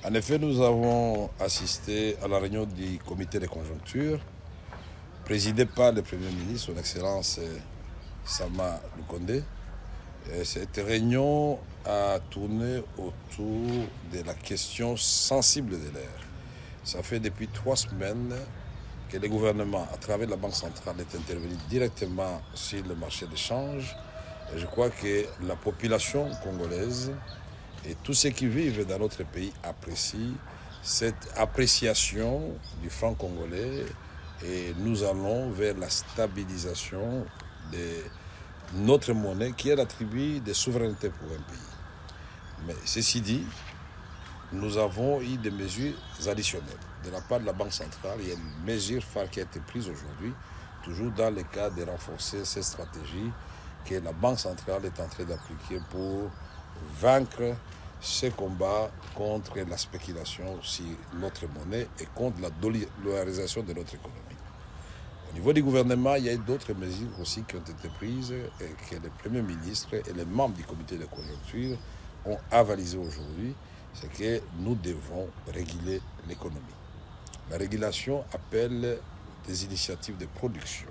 En effet, nous avons assisté à la réunion du comité de conjoncture, présidé par le Premier ministre, son Excellence Sama Lukonde. Cette réunion a tourné autour de la question sensible de l'air. Ça fait depuis 3 semaines que le gouvernement, à travers la Banque centrale, est intervenu directement sur le marché de change. Et je crois que la population congolaise et tous ceux qui vivent dans notre pays apprécient cette appréciation du franc congolais et nous allons vers la stabilisation de notre monnaie qui est l'attribut de souveraineté pour un pays. Mais ceci dit, nous avons eu des mesures additionnelles. De la part de la Banque centrale, il y a une mesure phare qui a été prise aujourd'hui, toujours dans le cadre de renforcer cette stratégie que la Banque centrale est en train d'appliquer pour vaincre ce combat contre la spéculation sur notre monnaie et contre la dollarisation de notre économie. Au niveau du gouvernement, il y a d'autres mesures aussi qui ont été prises et que le Premier ministre et les membres du comité de conjoncture ont avalisé aujourd'hui, c'est que nous devons réguler l'économie. La régulation appelle des initiatives de production.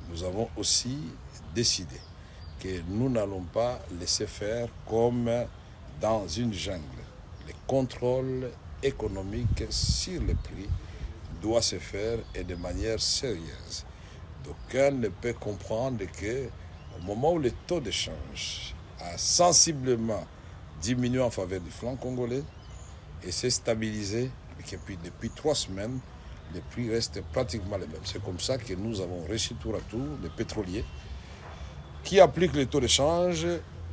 Nous avons aussi décidé que nous n'allons pas laisser faire comme dans une jungle. Le contrôle économique sur les prix doit se faire et de manière sérieuse. D'aucuns ne peuvent comprendre qu'au moment où le taux de change a sensiblement diminué en faveur du franc congolais et s'est stabilisé, et que depuis 3 semaines, les prix restent pratiquement les mêmes. C'est comme ça que nous avons reçu tour à tour les pétroliers qui appliquent le taux de change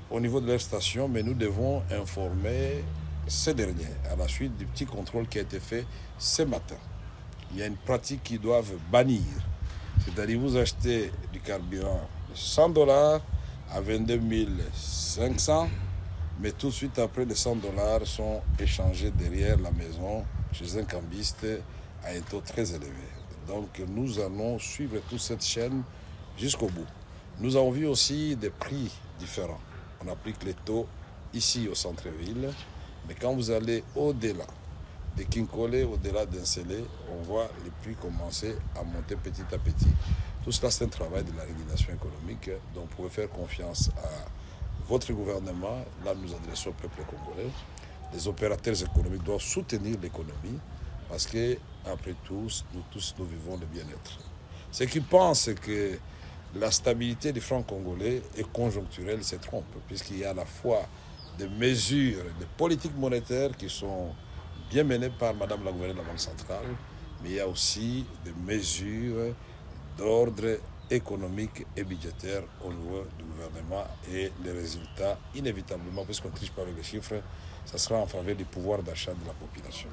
au niveau de leur station, mais nous devons informer ces derniers à la suite du petit contrôle qui a été fait ce matin. Il y a une pratique qu'ils doivent bannir, c'est-à-dire vous achetez du carburant de $100 à 22 500, mais tout de suite après les $100 sont échangés derrière la maison chez un cambiste à un taux très élevé. Donc nous allons suivre toute cette chaîne jusqu'au bout. Nous avons vu aussi des prix différents. On applique les taux ici au centre-ville, mais quand vous allez au-delà de Kinkole, au-delà d'Ensele, on voit les prix commencer à monter petit à petit. Tout cela, c'est un travail de la régulation économique, donc vous pouvez faire confiance à votre gouvernement. Là, nous adressons au peuple congolais. Les opérateurs économiques doivent soutenir l'économie parce que, après tout, nous vivons le bien-être. Ceux qui pensent que la stabilité du franc congolais est conjoncturelle se trompent, puisqu'il y a à la fois des mesures, des politiques monétaires qui sont bien menées par Madame la gouverneure de la Banque centrale, mais il y a aussi des mesures d'ordre économique et budgétaire au niveau du gouvernement et les résultats, inévitablement, puisqu'on ne triche pas avec les chiffres, ça sera en faveur du pouvoir d'achat de la population.